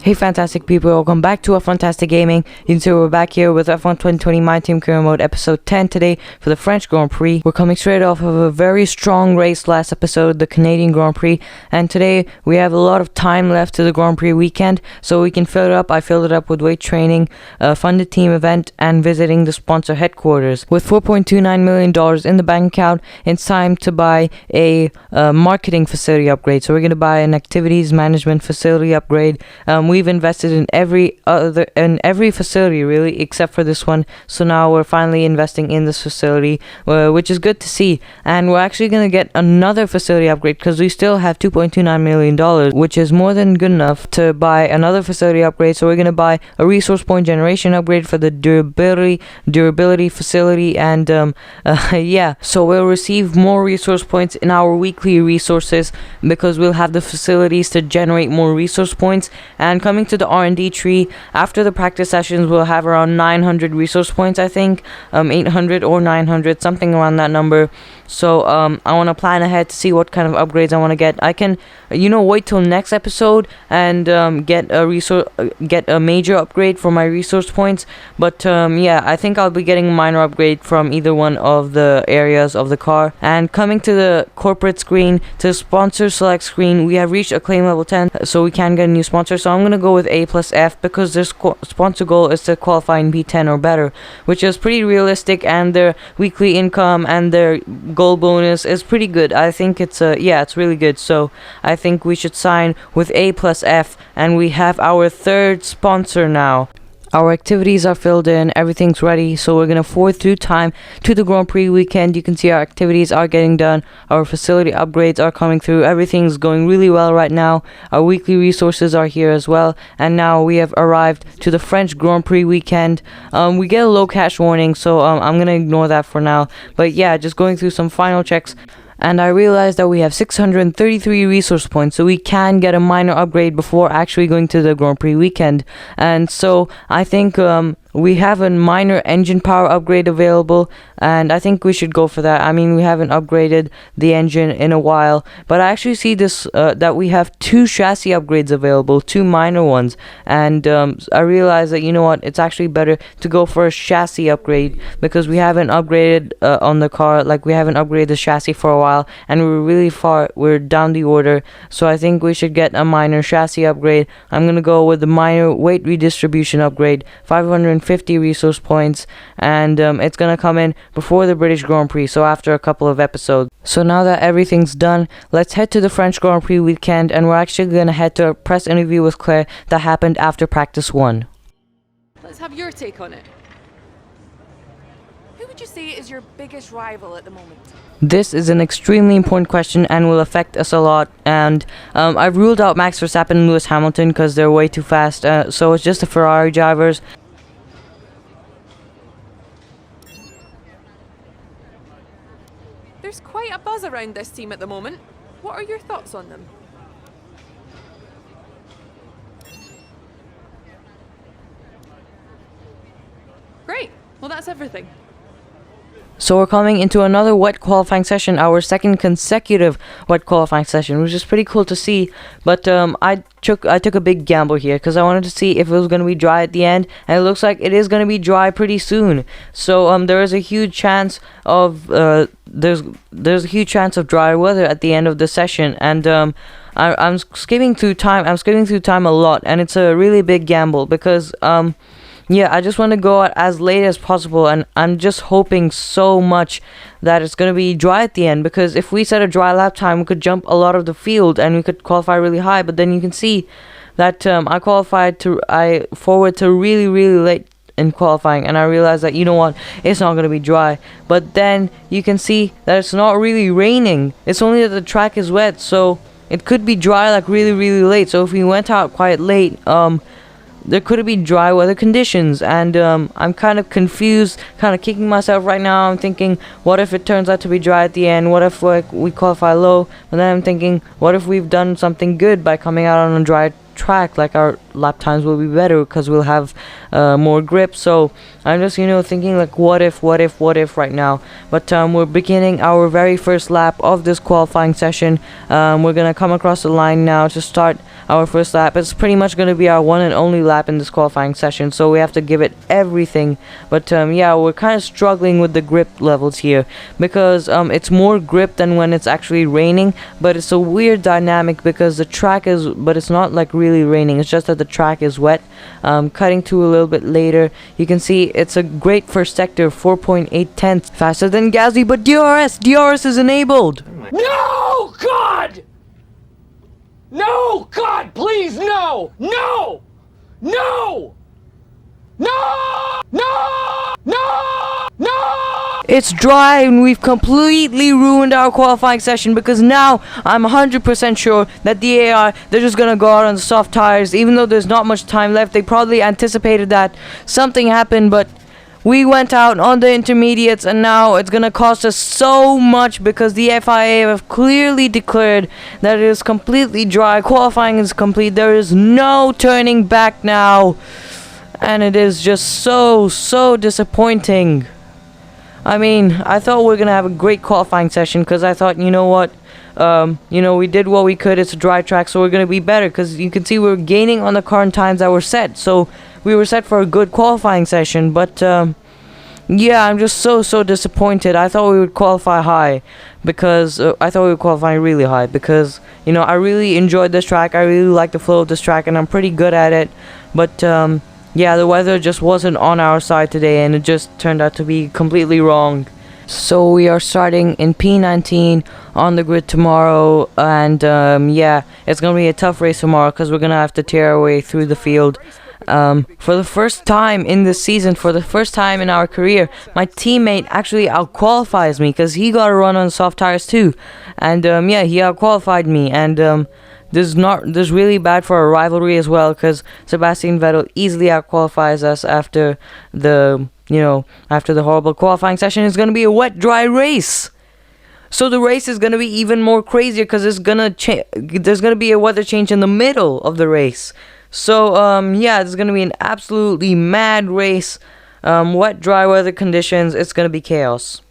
Hey fantastic people, welcome back to F1ntastic Gaming. You can see we're back here with F1 2020 My Team Career Mode episode 10 today for the French Grand Prix. We're coming straight off of a very strong race last episode, the Canadian Grand Prix, and today we have a lot of time left to the Grand Prix weekend, so we can fill it up. I filled it up with weight training, a funded team event, and visiting the sponsor headquarters. With $4.29 million in the bank account, it's time to buy a marketing facility upgrade. So we're going to buy an activities management facility upgrade. We've invested in every facility really except for this one, so now we're finally investing in this facility, which is good to see. And we're actually going to get another facility upgrade because we still have $2.29 million, which is more than good enough to buy another facility upgrade. So we're going to buy a resource point generation upgrade for the durability facility, and yeah, so we'll receive more resource points in our weekly resources because we'll have the facilities to generate more resource points. And coming to the R&D tree, after the practice sessions, we'll have around 900 resource points, I think, 800 or 900, something around that number. So I want to plan ahead to see what kind of upgrades I want to get. I can, wait till next episode and get a major upgrade for my resource points. But yeah, I think I'll be getting a minor upgrade from either one of the areas of the car. And coming to the corporate screen, to the sponsor select screen, we have reached acclaim level 10, so we can get a new sponsor. So I'm gonna go with A plus F because their sponsor goal is to qualify in B10 or better, which is pretty realistic, and their weekly income and their goal bonus is pretty good. I think it's it's really good. So I think we should sign with A plus F, and we have our third sponsor now. Our activities are filled in, everything's ready, so we're going to forward through time to the Grand Prix weekend. You can see our activities are getting done, our facility upgrades are coming through, everything's going really well right now. Our weekly resources are here as well, and now we have arrived to the French Grand Prix weekend. We get a low cash warning, so I'm going to ignore that for now. But yeah, just going through some final checks. And I realized that we have 633 resource points, so we can get a minor upgrade before actually going to the Grand Prix weekend. And so I think we have a minor engine power upgrade available, and I think we should go for that. I mean, we haven't upgraded the engine in a while, but I actually see this that we have two chassis upgrades available, two minor ones, and I realized that, it's actually better to go for a chassis upgrade because we haven't upgraded on the car, like we haven't upgraded the chassis for a while, and we're down the order, so I think we should get a minor chassis upgrade. I'm gonna go with the minor weight redistribution upgrade, 550 resource points, and it's gonna come in before the British Grand Prix, so after a couple of episodes. So now that everything's done, let's head to the French Grand Prix weekend, and we're actually gonna head to a press interview with Claire that happened after practice 1. Let's have your take on it. Who would you say is your biggest rival at the moment? This is an extremely important question and will affect us a lot, and I've ruled out Max Verstappen and Lewis Hamilton because they're way too fast, so it's just the Ferrari drivers. There's quite a buzz around this team at the moment. What are your thoughts on them? Great. Well, that's everything. So we're coming into another wet qualifying session, our second consecutive wet qualifying session, which is pretty cool to see. But I took a big gamble here because I wanted to see if it was going to be dry at the end, and it looks like it is going to be dry pretty soon. So there is a huge chance of there's a huge chance of dry weather at the end of the session, and I'm skipping through time. I'm skipping through time a lot, and it's a really big gamble because yeah, I just want to go out as late as possible, and I'm just hoping so much that it's going to be dry at the end, because if we set a dry lap time, we could jump a lot of the field and we could qualify really high. But then you can see that I forward to really, really late in qualifying, and I realized that, it's not going to be dry. But then you can see that it's not really raining. It's only that the track is wet, so it could be dry like really, really late. So if we went out quite late, there could be dry weather conditions, and I'm kind of confused, kind of kicking myself right now. I'm thinking, what if it turns out to be dry at the end? What if we qualify low? But then I'm thinking, what if we've done something good by coming out on a dry track? Like our lap times will be better because we'll have more grip. So I'm just thinking like what if right now. But we're beginning our very first lap of this qualifying session. We're gonna come across the line now to start our first lap. It's pretty much going to be our one and only lap in this qualifying session, so we have to give it everything. But yeah, we're kind of struggling with the grip levels here, because it's more grip than when it's actually raining, but it's a weird dynamic because the track is, but it's not like really raining, it's just that the track is wet. Cutting to a little bit later, you can see it's a great first sector, 4.8 tenths faster than Gasly, but DRS is enabled. No, God! No, God, please, no! No! No! No! No! No! No! It's dry and we've completely ruined our qualifying session, because now I'm 100% sure that the AI, they're just gonna go out on the soft tires. Even though there's not much time left, they probably anticipated that something happened, but we went out on the intermediates, and now it's gonna cost us so much because the FIA have clearly declared that it is completely dry. Qualifying is complete. There is no turning back now, and it is just so disappointing. I mean, I thought we were gonna have a great qualifying session, because I thought, you know what, we did what we could. It's a dry track, so we're gonna be better, because you can see we're gaining on the current times that were set, so we were set for a good qualifying session. But yeah, I'm just so disappointed. I thought we would qualify high, because I thought we would qualify really high, because I really enjoyed this track. I really like the flow of this track, and I'm pretty good at it. But yeah, the weather just wasn't on our side today, and it just turned out to be completely wrong. So we are starting in P19 on the grid tomorrow, and yeah, it's gonna be a tough race tomorrow, because we're gonna have to tear our way through the field. For the first time in this season, for the first time in our career, my teammate actually outqualifies me, because he got a run on soft tires too, and yeah, he outqualified me. And this is really bad for our rivalry as well, because Sebastian Vettel easily outqualifies us after the after the horrible qualifying session. It's gonna be a wet dry race. So the race is going to be even more crazier, because there's going to be a weather change in the middle of the race. So yeah, it's going to be an absolutely mad race. Wet, dry weather conditions. It's going to be chaos.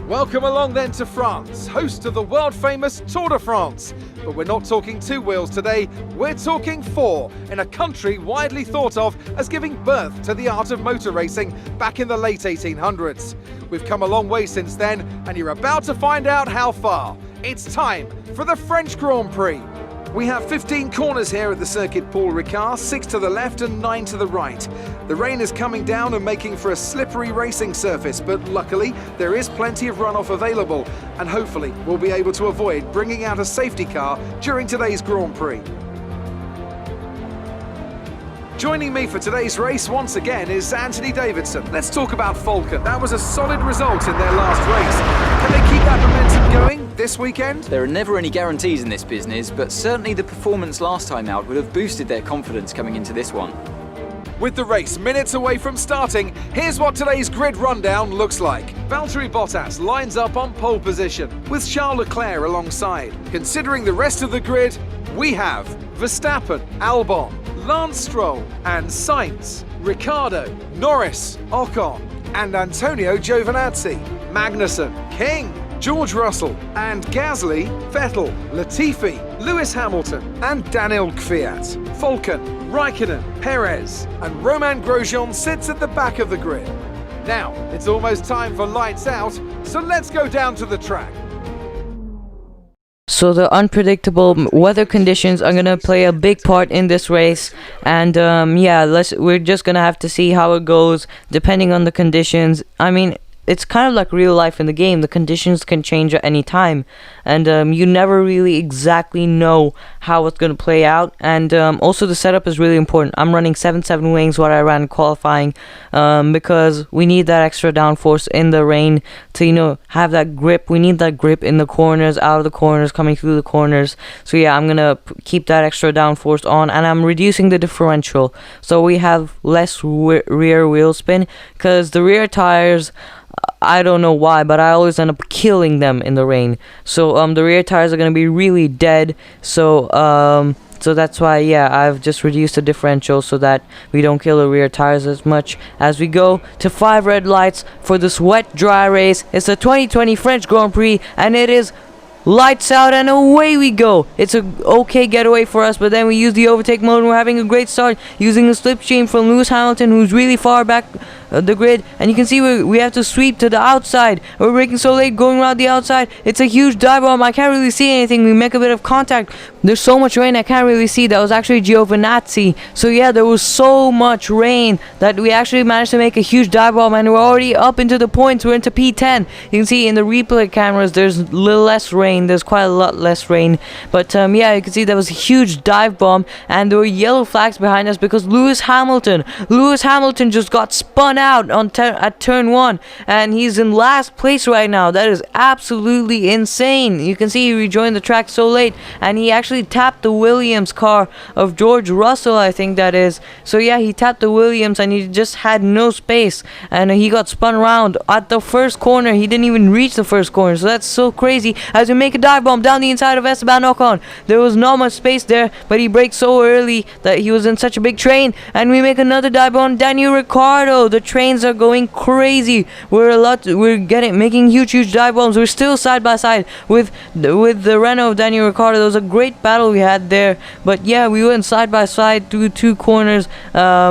Welcome along then to France, host of the world-famous Tour de France. But we're not talking two wheels today, we're talking four, in a country widely thought of as giving birth to the art of motor racing back in the late 1800s. We've come a long way since then, and you're about to find out how far. It's time for the French Grand Prix. We have 15 corners here at the Circuit Paul Ricard, 6 to the left and 9 to the right. The rain is coming down and making for a slippery racing surface, but luckily there is plenty of runoff available, and hopefully we'll be able to avoid bringing out a safety car during today's Grand Prix. Joining me for today's race once again is Anthony Davidson. Let's talk about Falcon. That was a solid result in their last race. Can they keep that momentum going this weekend? There are never any guarantees in this business, but certainly the performance last time out would have boosted their confidence coming into this one. With the race minutes away from starting, here's what today's grid rundown looks like. Valtteri Bottas lines up on pole position, with Charles Leclerc alongside. Considering the rest of the grid, we have Verstappen, Albon, Lance Stroll and Sainz, Ricciardo, Norris, Ocon and Antonio Giovinazzi, Magnussen, King, George Russell and Gasly, Vettel, Latifi, Lewis Hamilton and Daniel Kvyat, Falcon, Raikkonen, Perez and Romain Grosjean sits at the back of the grid. Now, it's almost time for lights out, so let's go down to the track. So the unpredictable weather conditions are gonna play a big part in this race, and yeah, we're just gonna have to see how it goes depending on the conditions. I mean, it's kind of like real life in the game. The conditions can change at any time, and you never really exactly know how it's going to play out. And also the setup is really important. I'm running 7.7 wings what I ran qualifying, because we need that extra downforce in the rain to have that grip. We need that grip in the corners, out of the corners, coming through the corners. So yeah, I'm gonna keep that extra downforce on, and I'm reducing the differential so we have less rear wheel spin, because the rear tires, I don't know why, but I always end up killing them in the rain. So the rear tires are gonna be really dead. So that's why, yeah, I've just reduced the differential so that we don't kill the rear tires as much as we go to 5 red lights for this wet dry race. It's the 2020 French Grand Prix, and it is lights out and away we go. It's a okay getaway for us, but then we use the overtake mode and we're having a great start using a slipstream from Lewis Hamilton, who's really far back the grid, and you can see we have to sweep to the outside. We're braking so late going around the outside. It's a huge dive bomb. I can't really see anything. We make a bit of contact. There's so much rain I can't really see. That was actually Giovinazzi. So yeah, there was so much rain that we actually managed to make a huge dive bomb, and we're already up into the points. We're into P10. You can see in the replay cameras there's a little less rain. There's quite a lot less rain, but yeah, you can see there was a huge dive bomb, and there were yellow flags behind us because Lewis Hamilton just got spun out at turn 1, and he's in last place right now. That is absolutely insane. You can see he rejoined the track so late, and he actually tapped the Williams car of George Russell, I think that is. So yeah, he tapped the Williams and he just had no space, and he got spun around at the first corner. He didn't even reach the first corner, so that's so crazy. As we make a dive bomb down the inside of Esteban Ocon, there was not much space there, but he braked so early that he was in such a big train, and we make another dive bomb. Daniel Ricciardo, the trains are going crazy. We're making huge dive bombs. We're still side by side with the Renault of Daniel Ricciardo. There was a great battle we had there, but yeah, we went side by side through 2 corners,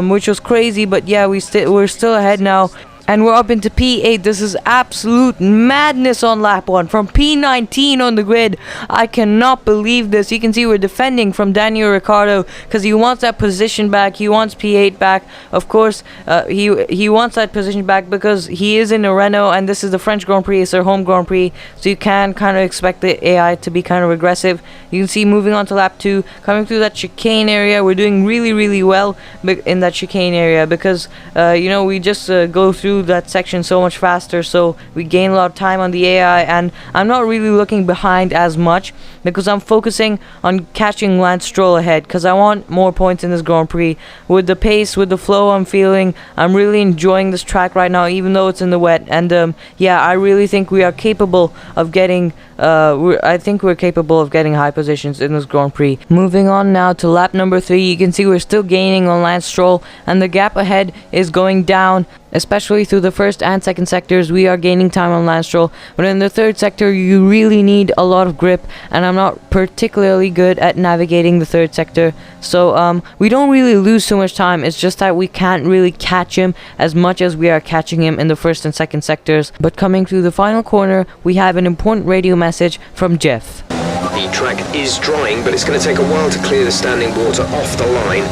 which was crazy. But yeah, we're still ahead now, and we're up into P8. This is absolute madness on lap 1 from P19 on the grid. I cannot believe this. You can see we're defending from Daniel Ricciardo because he wants that position back. He wants P8 back. Of course, he wants that position back because he is in a Renault, and this is the French Grand Prix. It's their home Grand Prix, so you can kind of expect the AI to be kind of aggressive. You can see moving on to lap 2, coming through that chicane area. We're doing really well in that chicane area because you know, we just go through that section so much faster, so we gain a lot of time on the AI, and I'm not really looking behind as much because I'm focusing on catching Lance Stroll ahead because I want more points in this Grand Prix. With the pace, with the flow I'm feeling, I'm really enjoying this track right now, even though it's in the wet. And yeah, I really think we are capable of getting I think we're capable of getting high positions in this Grand Prix. Moving on now to lap number 3, you can see we're still gaining on Lance Stroll, and the gap ahead is going down, especially through the first and second sectors. We are gaining time on Lance Stroll, but in the third sector you really need a lot of grip, and I'm not particularly good at navigating the third sector, so we don't really lose so much time. It's just that we can't really catch him as much as we are catching him in the first and second sectors. But coming through the final corner, we have an important radio message from Jeff. The track is drying, but it's going to take a while to clear the standing water off the line.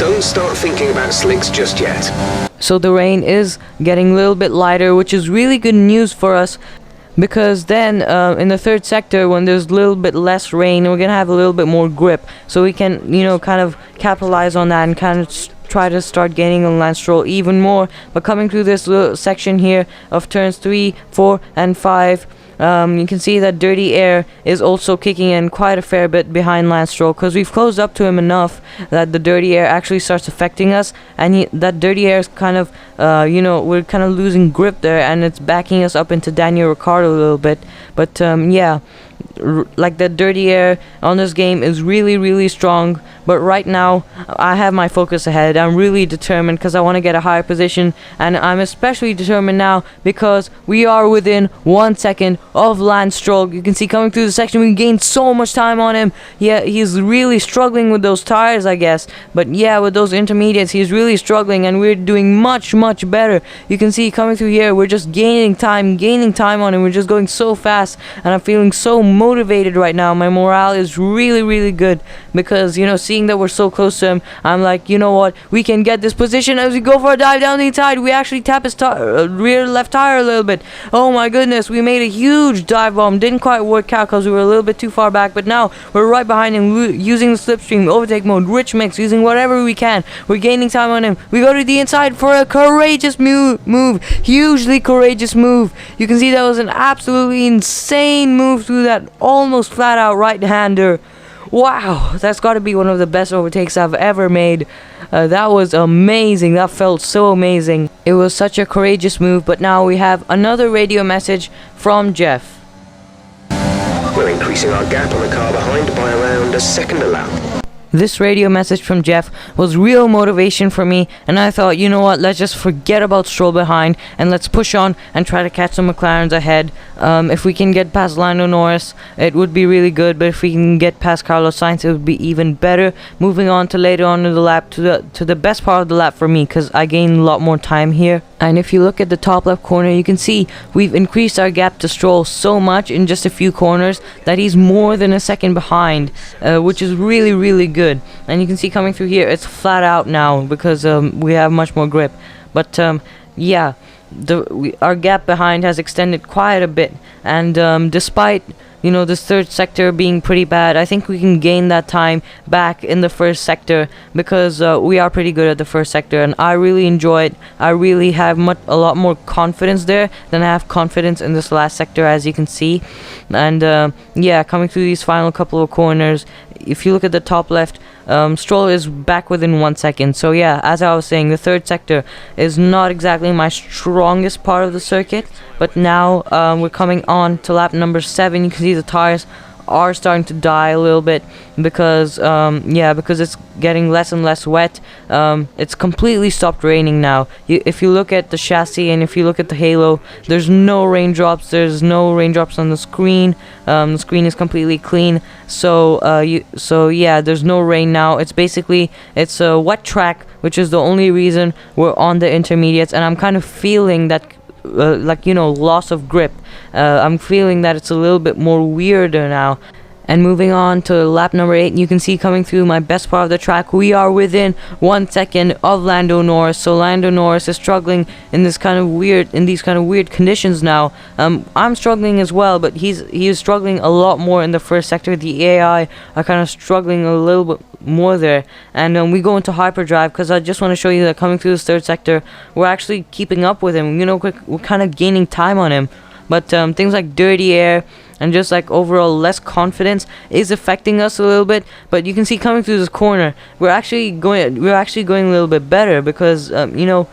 Don't start thinking about slicks just yet. So the rain is getting a little bit lighter, which is really good news for us, because then in the third sector, when there's a little bit less rain, we're going to have a little bit more grip, so we can, you know, kind of capitalize on that and kind of try to start gaining on Lance Stroll even more. But coming through this little section here of turns 3, 4 and 5, you can see that dirty air is also kicking in quite a fair bit behind Lance Stroll, because we've closed up to him enough that the dirty air actually starts affecting us, and that dirty air is kind of you know, we're kind of losing grip there, and it's backing us up into Daniel Ricciardo a little bit. But yeah, like the dirty air on this game is really strong, but right now I have my focus ahead. I'm really determined because I want to get a higher position, and I'm especially determined now because we are within 1 second of Lance Stroll. You can see coming through the section we gained so much time on him. Yeah, he's really struggling with those tires, I guess, but yeah, with those intermediates he's really struggling, and we're doing much better. You can see coming through here we're just gaining time on him. We're just going so fast, and I'm feeling so motivated right now. My morale is really good because, you know, seeing that we're so close to him, I'm like, you know what, we can get this position. As we go for a dive down the inside, we actually tap his rear left tire a little bit. Oh my goodness, we made a huge dive bomb. Didn't quite work out because we were a little bit too far back, but now we're right behind him using the slipstream, overtake mode, rich mix, using whatever we can. We're gaining time on him. We go to the inside for a courageous move, hugely courageous move. You can see that was an absolutely insane move through that almost flat out right-hander. Wow, that's got to be one of the best overtakes I've ever made. That was amazing. That felt so amazing. It was such a courageous move. But now we have another radio message from Jeff. We're increasing our gap on the car behind by around a second a lap. This radio message from Jeff was real motivation for me, and I thought, you know what, let's just forget about Stroll behind and let's push on and try to catch some McLarens ahead. If we can get past Lando Norris, it would be really good, but if we can get past Carlos Sainz, it would be even better. Moving on to later on in the lap, to the best part of the lap for me, because I gained a lot more time here. And if you look at the top left corner, you can see we've increased our gap to Stroll so much in just a few corners that he's more than a second behind, which is really, really good. And you can see coming through here, it's flat out now because we have much more grip. But yeah, our gap behind has extended quite a bit. And despite, you know, this third sector being pretty bad, I think we can gain that time back in the first sector because we are pretty good at the first sector, and I really enjoy it. I really have a lot more confidence there than I have confidence in this last sector, as you can see. And yeah, coming through these final couple of corners, if you look at the top left, Stroll is back within 1 second. So yeah, as I was saying, the third sector is not exactly my strongest part of the circuit, but now we're coming on to lap number 7. You can see the tires are starting to die a little bit because yeah, because it's getting less and less wet. It's completely stopped raining now. If you look at the chassis and if you look at the halo, there's no raindrops. There's no raindrops on the screen. The screen is completely clean. So yeah, there's no rain now. It's basically, it's a wet track, which is the only reason we're on the intermediates, and I'm kind of feeling that like, you know, loss of grip. I'm feeling that it's a little bit more weirder now. And moving on to lap number 8, you can see coming through my best part of the track, we are within 1 second of Lando Norris. So Lando Norris is struggling in these kind of weird conditions now. I'm struggling as well, but he is struggling a lot more in the first sector. The AI are kind of struggling a little bit more there. And we go into hyperdrive because I just want to show you that coming through this third sector, we're actually keeping up with him. You know, we're kind of gaining time on him. But things like dirty air and just like overall less confidence is affecting us a little bit. But you can see coming through this corner, we're actually going a little bit better because you know,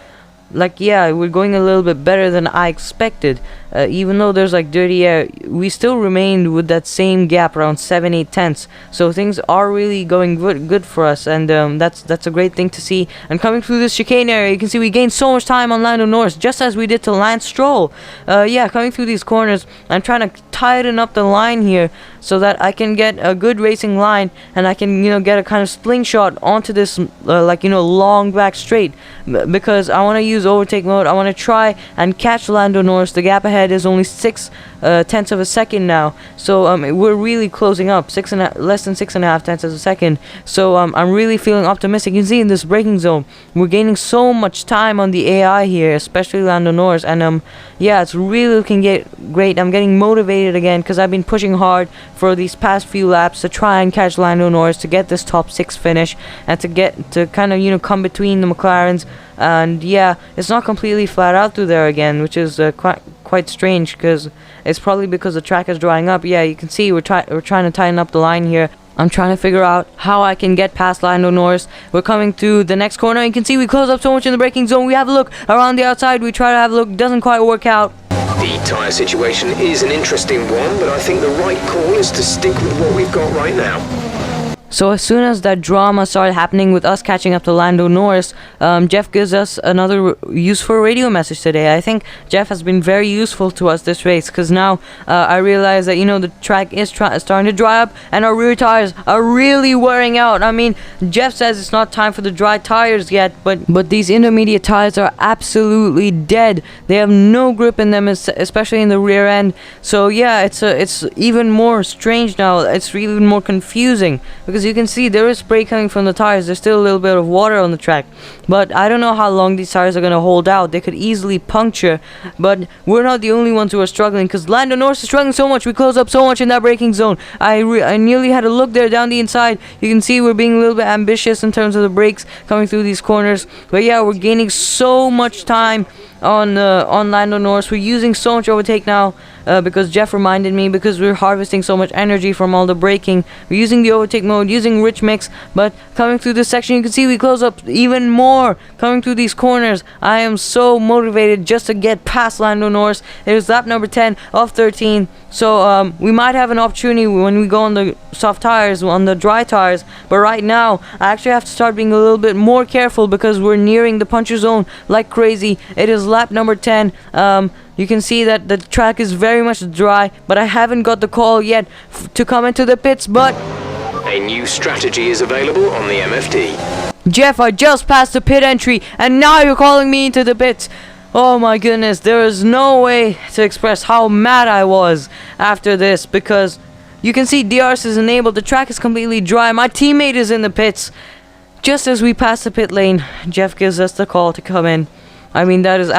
like, yeah, we're going a little bit better than I expected. Even though there's like dirty air, we still remained with that same gap around 7-8 tenths. So things are really going good for us, and that's a great thing to see. And coming through this chicane area, you can see we gained so much time on Lando Norris, just as we did to Lance Stroll. Yeah, coming through these corners, I'm trying to tighten up the line here so that I can get a good racing line, and I can, you know, get a kind of slingshot onto this like, you know, long back straight, because I want to use overtake mode. I want to try and catch Lando Norris. The gap ahead is only 6 tenths of a second now, so we're really closing up, less than 6.5 tenths of a second. So I'm really feeling optimistic. You can see in this braking zone, we're gaining so much time on the AI here, especially Lando Norris, and yeah, it's really looking great. I'm getting motivated again because I've been pushing hard for these past few laps to try and catch Lando Norris, to get this top 6 finish, and to kind of, you know, come between the McLarens. And yeah, it's not completely flat out through there again, which is quite strange, because it's probably because the track is drying up. Yeah, you can see we're trying to tighten up the line here. I'm trying to figure out how I can get past Lando Norris. We're coming through the next corner. You can see we close up so much in the braking zone. We have a look around the outside. We try to have a look. Doesn't quite work out. The tyre situation is an interesting one, but I think the right call is to stick with what we've got right now. So as soon as that drama started happening with us catching up to Lando Norris, Jeff gives us another useful radio message today. I think Jeff has been very useful to us this race, because now I realize that, you know, the track is starting to dry up and our rear tires are really wearing out. I mean, Jeff says it's not time for the dry tires yet, but these intermediate tires are absolutely dead. They have no grip in them, especially in the rear end. So yeah, it's even more strange now. It's really more confusing, because you can see there is spray coming from the tires. There's still a little bit of water on the track, but I don't know how long these tires are going to hold out. They could easily puncture, but we're not the only ones who are struggling, because Lando Norris is struggling so much. We close up so much in that braking zone. I nearly had a look there down the inside. You can see we're being a little bit ambitious in terms of the brakes coming through these corners, but yeah, we're gaining so much time on Lando Norris. We're using so much overtake now. because Jeff reminded me, because we're harvesting so much energy from all the braking. We're using the overtake mode, using rich mix, but coming through this section, you can see we close up even more. Coming through these corners, I am so motivated just to get past Lando Norris. It is lap number 10 of 13. So we might have an opportunity when we go on the soft tires, on the dry tires, but right now I actually have to start being a little bit more careful because we're nearing the puncture zone like crazy. It is lap number 10. You can see that the track is very much dry, but I haven't got the call yet to come into the pits, but A new strategy is available on the MFD. Jeff, I just passed the pit entry and now you're calling me into the pits. Oh my goodness, there is no way to express how mad I was after this, because you can see DRS is enabled, the track is completely dry, my teammate is in the pits. Just as we pass the pit lane, Jeff gives us the call to come in. I mean, that is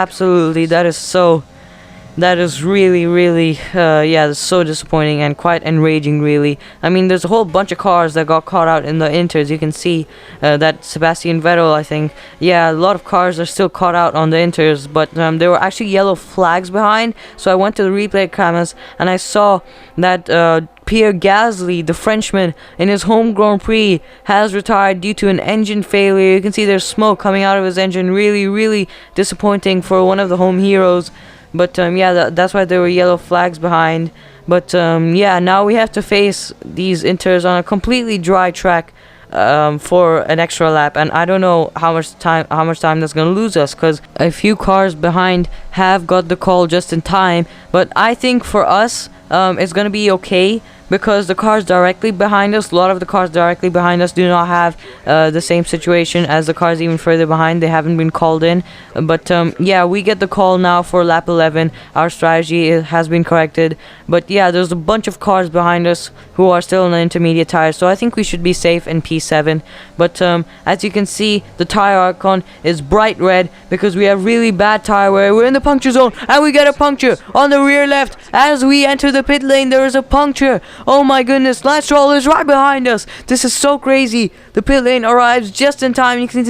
really, yeah, that's so disappointing and quite enraging, really. I mean, there's a whole bunch of cars that got caught out in the inters. You can see that Sebastian Vettel, I think, yeah, a lot of cars are still caught out on the inters, but there were actually yellow flags behind. So I went to the replay cameras and I saw that Pierre Gasly, the Frenchman, in his home Grand Prix has retired due to an engine failure. You can see there's smoke coming out of his engine. Really disappointing for one of the home heroes. But yeah, that's why there were yellow flags behind. But yeah, now we have to face these inters on a completely dry track for an extra lap, and I don't know how much time that's gonna lose us, because a few cars behind have got the call just in time. But I think for us, it's gonna be okay, because the cars directly behind us, a lot of the cars directly behind us do not have the same situation as the cars even further behind. They haven't been called in. But yeah, we get the call now for lap 11. Our strategy has been corrected. But yeah, there's a bunch of cars behind us who are still in the intermediate tires, so I think we should be safe in P7. But as you can see, the tire icon is bright red because we have really bad tire wear. We're in the puncture zone and we get a puncture on the rear left. As we enter the pit lane, there is a puncture. Oh my goodness, Lance Stroll is right behind us. This is so crazy. The pit lane arrives just in time. You can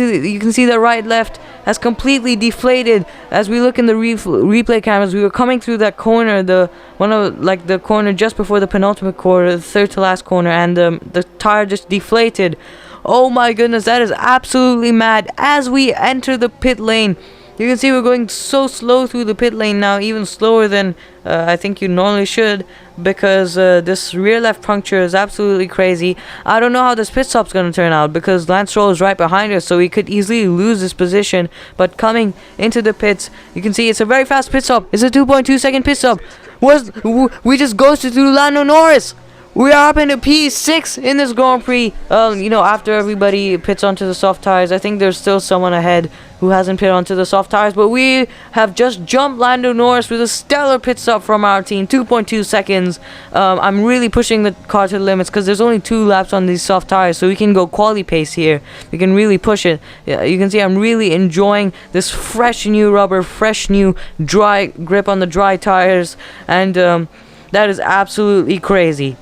see the right left has completely deflated. As we look in the replay cameras, we were coming through that corner, the corner just before the penultimate corner, the third to last corner, and the tire just deflated. Oh my goodness, that is absolutely mad. As we enter the pit lane, you can see we're going so slow through the pit lane now, even slower than I think you normally should, because this rear left puncture is absolutely crazy. I don't know how this pit stop's going to turn out, because Lance Stroll is right behind us, so we could easily lose this position. But coming into the pits, you can see it's a very fast pit stop. It's a 2.2 second pit stop. We just ghosted through Lando Norris. We are up into P6 in this Grand Prix. You know, after everybody pits onto the soft tires, I think there's still someone ahead who hasn't pit onto the soft tires, but we have just jumped Lando Norris with a stellar pit stop from our team, 2.2 seconds. I'm really pushing the car to the limits because there's only 2 laps on these soft tires, so we can go quali pace here. We can really push it. Yeah, you can see I'm really enjoying this fresh new rubber, fresh new dry grip on the dry tires, and that is absolutely crazy.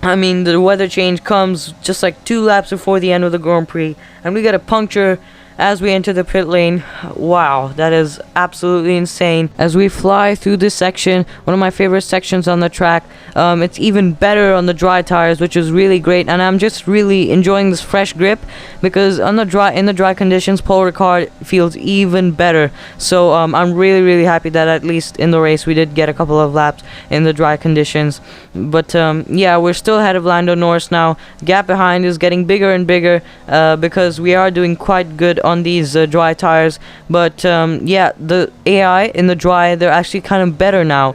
I mean, the weather change comes just like 2 laps before the end of the Grand Prix, and we get a puncture as we enter the pit lane. Wow, that is absolutely insane. As we fly through this section, one of my favorite sections on the track, it's even better on the dry tires, which is really great, and I'm just really enjoying this fresh grip, because on the dry conditions, Paul Ricard feels even better. So I'm really happy that at least in the race we did get a couple of laps in the dry conditions. But yeah, we're still ahead of Lando Norris now. Gap behind is getting bigger and bigger, because we are doing quite good on these dry tires. But yeah, the AI in the dry, they're actually kind of better now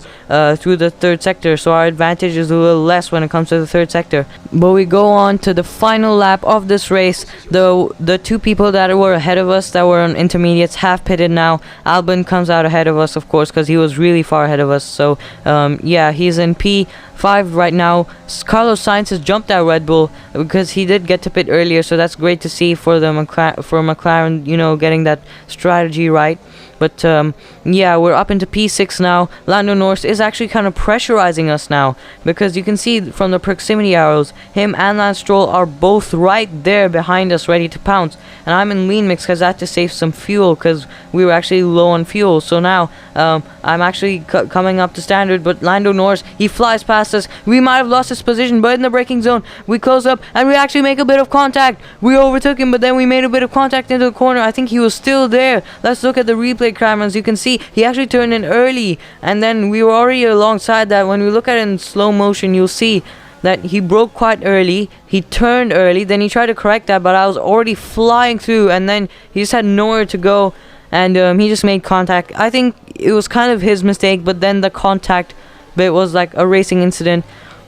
through the third sector, so our advantage is a little less when it comes to the third sector. But we go on to the final lap of this race. The 2 people that were ahead of us, that were on intermediates, have pitted now. Albon comes out ahead of us, of course, because he was really far ahead of us. So yeah, he's in P5 right now. Carlos Sainz has jumped out Red Bull because he did get to pit earlier, so that's great to see for McLaren, you know, getting that strategy right. But yeah, we're up into P6 now. Lando Norris is actually kind of pressurizing us now, because you can see from the proximity arrows, him and Lance Stroll are both right there behind us, ready to pounce. And I'm in lean mix because I had to save some fuel because we were actually low on fuel. So now I'm actually coming up to standard, but Lando Norris, he flies past us. We might have lost his position, but in the braking zone, we close up and we actually make a bit of contact. We overtook him, but then we made a bit of contact into the corner. I think he was still there. Let's look at the replay cameras. You can see he actually turned in early, and then we were already alongside that. When we look at it in slow motion, you'll see that he broke quite early, he turned early, then he tried to correct that, but I was already flying through, and then he just had nowhere to go, and he just made contact. I think it was kind of his mistake, but then the contact bit was like a racing incident.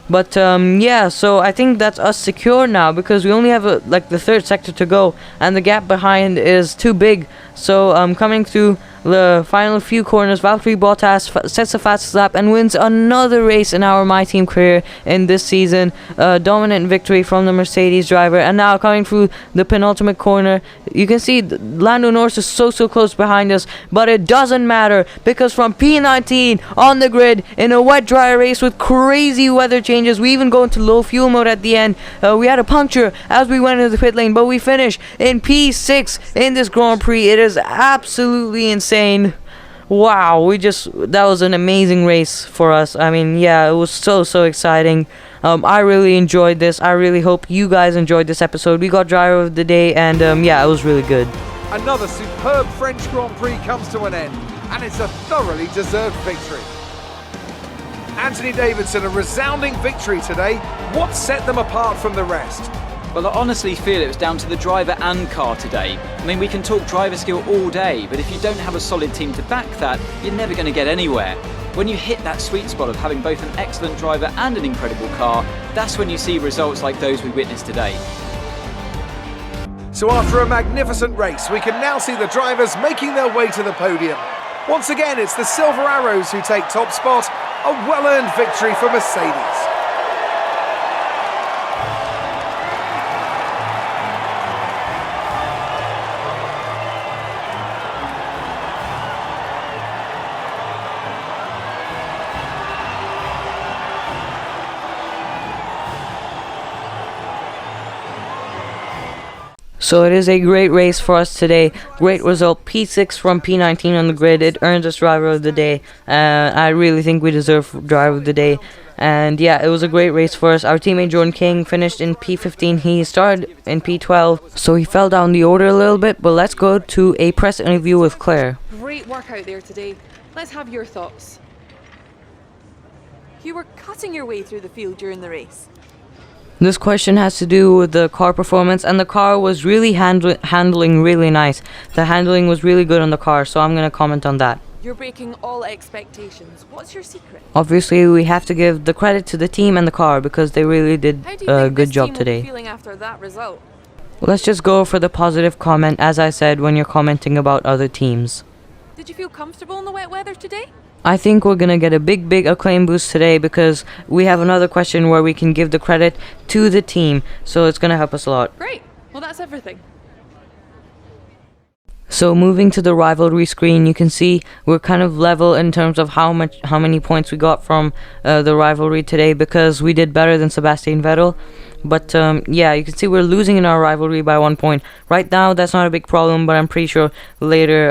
But yeah, so I think that's us secure now, because we only have like the third sector to go, and the gap behind is too big. So coming through the final few corners, Valtteri Bottas sets the fastest lap and wins another race in our My Team career in this season. Dominant victory from the Mercedes driver. And now coming through the penultimate corner, you can see Lando Norris is so close behind us, but it doesn't matter, because from P19 on the grid in a wet dry race with crazy weather changes, we even go into low fuel mode at the end. We had a puncture as we went into the pit lane, but we finish in P6 in this Grand Prix. It is absolutely insane. Wow, that was an amazing race for us. I mean, yeah, it was so exciting. I really enjoyed this. I really hope you guys enjoyed this episode. We got driver of the day, and yeah, it was really good. Another superb French Grand Prix comes to an end, and it's a thoroughly deserved victory. Anthony Davidson, a resounding victory today. What set them apart from the rest? Well, I honestly feel it was down to the driver and car today. I mean, we can talk driver skill all day, but if you don't have a solid team to back that, you're never going to get anywhere. When you hit that sweet spot of having both an excellent driver and an incredible car, that's when you see results like those we witnessed today. So after a magnificent race, we can now see the drivers making their way to the podium. Once again, it's the Silver Arrows who take top spot, a well-earned victory for Mercedes. So it is a great race for us today. Great result, P6 from P19 on the grid. It earns us driver of the day. I really think we deserve driver of the day. And yeah, it was a great race for us. Our teammate Jordan King finished in P15. He started in P12, so he fell down the order a little bit. But let's go to a press interview with Claire. Great work out there today. Let's have your thoughts. You were cutting your way through the field during the race. This question has to do with the car performance, and the car was really handling really nice. The handling was really good on the car, so I'm going to comment on that. You're breaking all expectations. What's your secret? Obviously, we have to give the credit to the team and the car, because they really did a good job today. How do you think this team will be feeling after that result? Let's just go for the positive comment, as I said, when you're commenting about other teams. Did you feel comfortable in the wet weather today? I think we're gonna get a big acclaim boost today, because we have another question where we can give the credit to the team, so it's gonna help us a lot. Great. Well, that's everything. So moving to the rivalry screen, you can see we're kind of level in terms of how many points we got from the rivalry today, because we did better than Sebastian Vettel. But yeah, you can see we're losing in our rivalry by 1 point. Right now, that's not a big problem, but I'm pretty sure later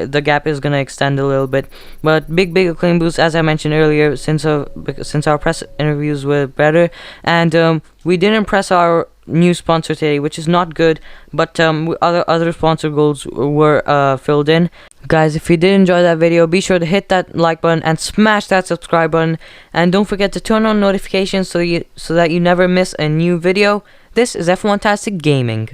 the gap is going to extend a little bit. But big acclaim boost, as I mentioned earlier, since our press interviews were better. And we didn't press our new sponsor today, which is not good, but other sponsor goals were filled in. Guys, if you did enjoy that video, be sure to hit that like button and smash that subscribe button, and don't forget to turn on notifications so that you never miss a new video. This is F1ntastic Gaming.